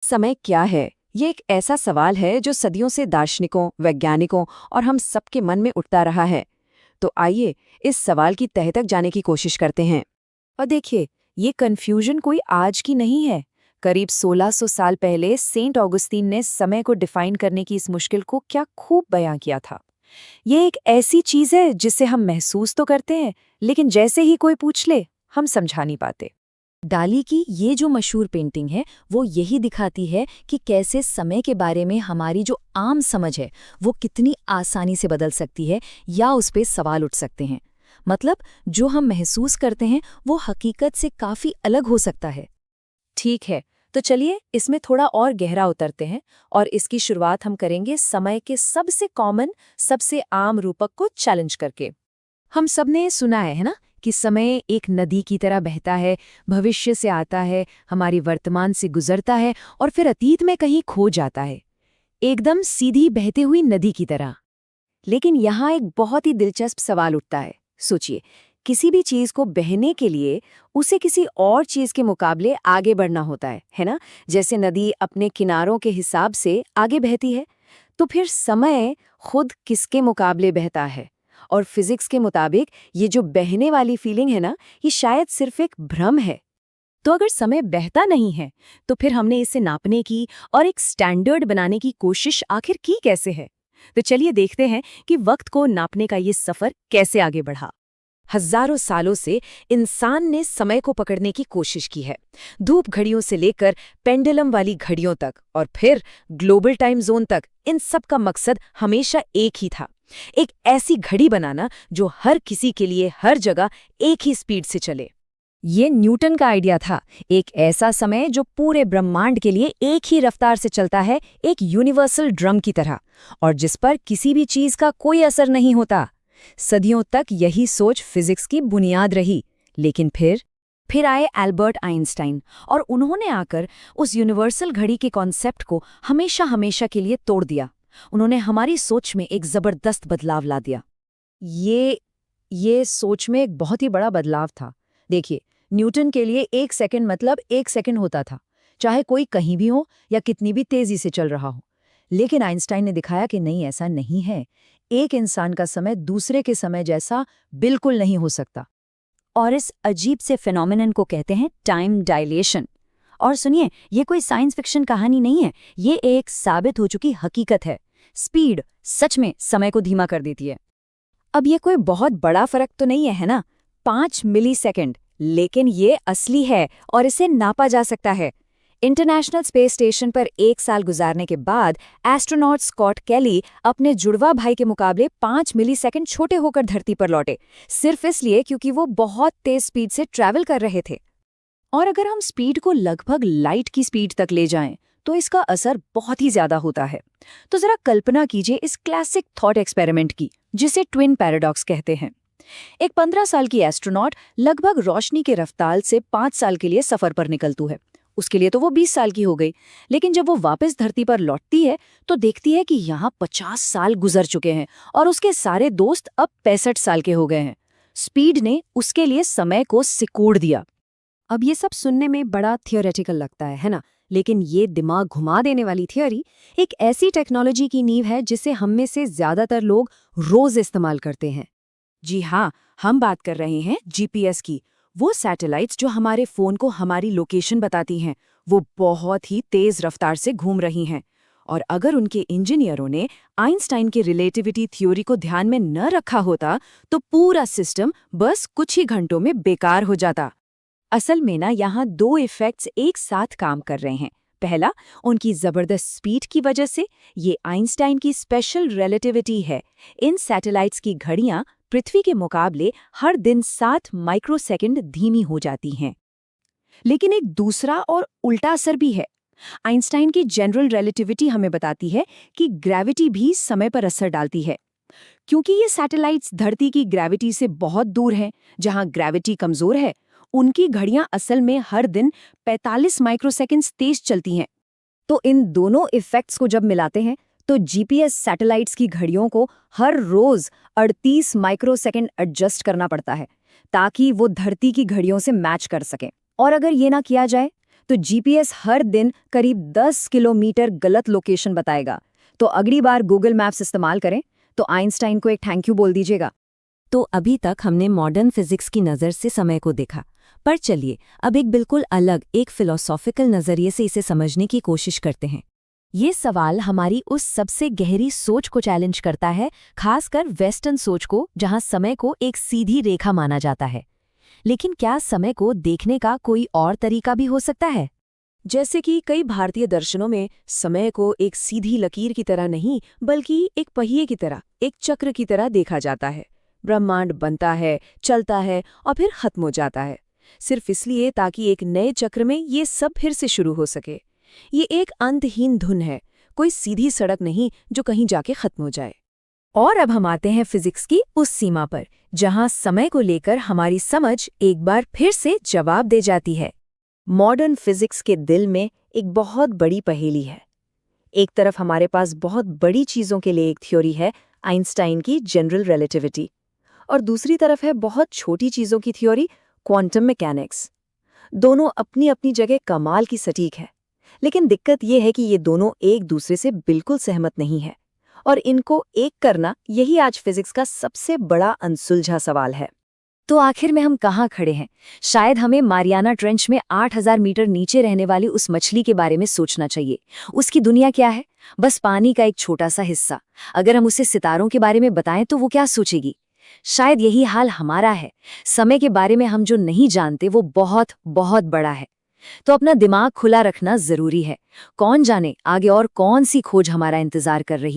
समय क्या है? ये एक ऐसा सवाल है जो सदियों से दार्शनिकों, वैज्ञानिकों और हम सबके मन में उठता रहा है। तो आइए इस सवाल की तह तक जाने की कोशिश करते हैं। और देखिए, ये कन्फ्यूजन कोई आज की नहीं है। करीब 1600 साल पहले सेंट ऑगस्टीन ने समय को डिफाइन करने की इस मुश्किल को क्या खूब बयां किया था। ये एक ऐसी चीज है जिसे हम महसूस तो करते हैं, लेकिन जैसे ही कोई पूछ ले, हम समझा नहीं पाते। डाली की ये जो मशहूर पेंटिंग है वो यही दिखाती है कि कैसे समय के बारे में हमारी जो आम समझ है वो कितनी आसानी से बदल सकती है या उस पे सवाल उठ सकते हैं। मतलब जो हम महसूस करते हैं वो हकीकत से काफी अलग हो सकता है। ठीक है, तो चलिए इसमें थोड़ा और गहरा उतरते हैं और इसकी शुरुआत हम करेंगे समय के सबसे कॉमन, सबसे आम रूपक को चैलेंज करके। हम सबने सुना है ना कि समय एक नदी की तरह बहता है, भविष्य से आता है, हमारी वर्तमान से गुजरता है और फिर अतीत में कहीं खो जाता है, एकदम सीधी बहती हुई नदी की तरह। लेकिन यहाँ एक बहुत ही दिलचस्प सवाल उठता है। सोचिए, किसी भी चीज को बहने के लिए उसे किसी और चीज के मुकाबले आगे बढ़ना होता है ना? जैसे नदी अपने किनारों के हिसाब से आगे बहती है, तो फिर समय खुद किसके मुकाबले बहता है? और फिजिक्स के मुताबिक ये जो बहने वाली फीलिंग है ना, ये शायद सिर्फ एक भ्रम है। तो अगर समय बहता नहीं है, तो फिर हमने इसे नापने की और एक स्टैंडर्ड बनाने की कोशिश आखिर की कैसे है? तो चलिए देखते हैं कि वक्त को नापने का ये सफर कैसे आगे बढ़ा। हजारों सालों से इंसान ने समय को पकड़ने की कोशिश की है, धूप घड़ियों से लेकर पेंडुलम वाली घड़ियों तक और फिर ग्लोबल टाइम जोन तक। इन सब का मकसद हमेशा एक ही था, एक ऐसी घड़ी बनाना जो हर किसी के लिए हर जगह एक ही स्पीड से चले। ये न्यूटन का आइडिया था, एक ऐसा समय जो पूरे ब्रह्मांड के लिए एक ही रफ्तार से चलता है, एक यूनिवर्सल ड्रम की तरह, और जिस पर किसी भी चीज का कोई असर नहीं होता। सदियों तक यही सोच फिजिक्स की बुनियाद रही। लेकिन फिर आए एल्बर्ट आइंस्टाइन और उन्होंने आकर उस यूनिवर्सल घड़ी के कॉन्सेप्ट को हमेशा हमेशा के लिए तोड़ दिया। उन्होंने हमारी सोच में एक जबरदस्त बदलाव ला दिया। ये सोच में एक बहुत ही बड़ा बदलाव था। देखिए, न्यूटन के लिए एक सेकंड मतलब एक सेकंड होता था, चाहे कोई कहीं भी हो या कितनी भी तेजी से चल रहा हो। लेकिन आइंस्टाइन ने दिखाया कि नहीं, ऐसा नहीं है। एक इंसान का समय दूसरे के समय जैसा बिल्कुल नहीं हो सकता। और इस अजीब से फेनोमेनन को कहते हैं टाइम डायलेशन। और सुनिए, ये कोई साइंस फिक्शन कहानी नहीं है, ये एक साबित हो चुकी हकीकत है। स्पीड सच में समय को धीमा कर देती है। अब ये कोई बहुत बड़ा फर्क तो नहीं है ना, 5 मिलीसेकंड, लेकिन ये असली है और इसे नापा जा सकता है। इंटरनेशनल स्पेस स्टेशन पर 1 साल गुजारने के बाद एस्ट्रोनॉट स्कॉट कैली अपने जुड़वा भाई के मुकाबले 5 मिलीसेकंड छोटे होकर धरती पर लौटे, सिर्फ इसलिए क्योंकि वो बहुत तेज स्पीड से ट्रैवल कर रहे थे। और अगर हम स्पीड को लगभग लाइट की स्पीड तक ले जाएं, तो इसका असर बहुत ही ज्यादा होता है। तो जरा कल्पना कीजिए इस क्लासिक थॉट एक्सपेरिमेंट की, जिसे ट्विन पैराडॉक्स कहते हैं। एक 15 साल की एस्ट्रोनॉट लगभग रोशनी के रफ्तार से 5 साल के लिए सफर पर निकलती है। उसके लिए तो वो 20 साल की हो गई, लेकिन जब वो वापस धरती पर लौटती है तो देखती है कि यहाँ 50 साल गुजर चुके हैं और उसके सारे दोस्त अब 65 साल के हो गए हैं। स्पीड ने उसके लिए समय को सिकोड़ दिया। अब ये सब सुनने में बड़ा थियोरेटिकल लगता है ना? लेकिन ये दिमाग घुमा देने वाली थियोरी एक ऐसी टेक्नोलॉजी की नींव है जिसे हम में से ज्यादातर लोग रोज इस्तेमाल करते हैं। जी हाँ, हम बात कर रहे हैं जीपीएस की। वो सैटेलाइट्स जो हमारे फोन को हमारी लोकेशन बताती हैं, वो बहुत ही तेज रफ्तार से घूम रही हैं। और अगर उनके इंजीनियरों ने आइंस्टाइन की रिलेटिविटी थ्योरी को ध्यान में न रखा होता, तो पूरा सिस्टम बस कुछ ही घंटों में बेकार हो जाता। असल में ना, यहाँ 2 इफेक्ट्स एक साथ काम कर रहे हैं। पहला, उनकी जबरदस्त स्पीड की वजह से, ये आइंस्टाइन की स्पेशल रिलेटिविटी है। इन सैटेलाइट्स की घड़ियां पृथ्वी के मुकाबले हर दिन 7 माइक्रोसेकंड धीमी हो जाती हैं। लेकिन एक दूसरा और उल्टा असर भी है। आइंस्टाइन की जनरल रिलेटिविटी हमें बताती है कि ग्रेविटी भी समय पर असर डालती है। क्योंकि ये सैटेलाइट्स धरती की ग्रेविटी से बहुत दूर हैं, जहां ग्रेविटी कमजोर है, उनकी घड़ियां असल में हर दिन 45 माइक्रोसेकंड्स तेज चलती हैं। तो इन दोनों इफेक्ट्स को जब मिलाते हैं, तो जीपीएस सैटेलाइट्स की घड़ियों को हर रोज 38 माइक्रोसेकंड एडजस्ट करना पड़ता है, ताकि वो धरती की घड़ियों से मैच कर सकें। और अगर ये ना किया जाए, तो जीपीएस हर दिन करीब 10 किलोमीटर गलत लोकेशन बताएगा। तो अगली बार गूगल मैप्स इस्तेमाल करें तो आइंस्टाइन को एक थैंक यू बोल दीजिएगा। तो अभी तक हमने मॉडर्न फिजिक्स की नज़र से समय को देखा, पर चलिए अब एक बिल्कुल अलग, एक फिलॉसॉफिकल नज़रिए से इसे समझने की कोशिश करते हैं। ये सवाल हमारी उस सबसे गहरी सोच को चैलेंज करता है, खासकर वेस्टर्न सोच को, जहां समय को एक सीधी रेखा माना जाता है। लेकिन क्या समय को देखने का कोई और तरीका भी हो सकता है? जैसे कि कई भारतीय दर्शनों में समय को एक सीधी लकीर की तरह नहीं, बल्कि एक पहिए की तरह, एक चक्र की तरह देखा जाता है। ब्रह्मांड बनता है, चलता है और फिर खत्म हो जाता है, सिर्फ इसलिए ताकि एक नए चक्र में ये सब फिर से शुरू हो सके। ये एक अंतहीन धुन है, कोई सीधी सड़क नहीं जो कहीं जाके खत्म हो जाए। और अब हम आते हैं फिजिक्स की उस सीमा पर, जहां समय को लेकर हमारी समझ एक बार फिर से जवाब दे जाती है। मॉडर्न फिजिक्स के दिल में एक बहुत बड़ी पहेली है। एक तरफ हमारे पास बहुत बड़ी चीज़ों के लिए एक थ्योरी है, आइंस्टाइन की जनरल रिलेटिविटी, और दूसरी तरफ है बहुत छोटी चीज़ों की थ्योरी, क्वांटम मैकेनिक्स। दोनों अपनी अपनी जगह कमाल की सटीक है, लेकिन दिक्कत ये है कि ये दोनों एक दूसरे से बिल्कुल सहमत नहीं है, और इनको एक करना यही आज फिजिक्स का सबसे बड़ा अनसुलझा सवाल है। तो आखिर में हम कहाँ खड़े हैं? शायद हमें मारियाना ट्रेंच में 8000 मीटर नीचे रहने वाली उस मछली के बारे में सोचना चाहिए। उसकी दुनिया क्या है? बस पानी का एक छोटा सा हिस्सा। अगर हम उसे सितारों के बारे में बताएं तो वो क्या सोचेगी? शायद यही हाल हमारा है। समय के बारे में हम जो नहीं जानते वो बहुत बहुत बड़ा है। तो अपना दिमाग खुला रखना जरूरी है। कौन जाने आगे और कौन सी खोज हमारा इंतजार कर रही है।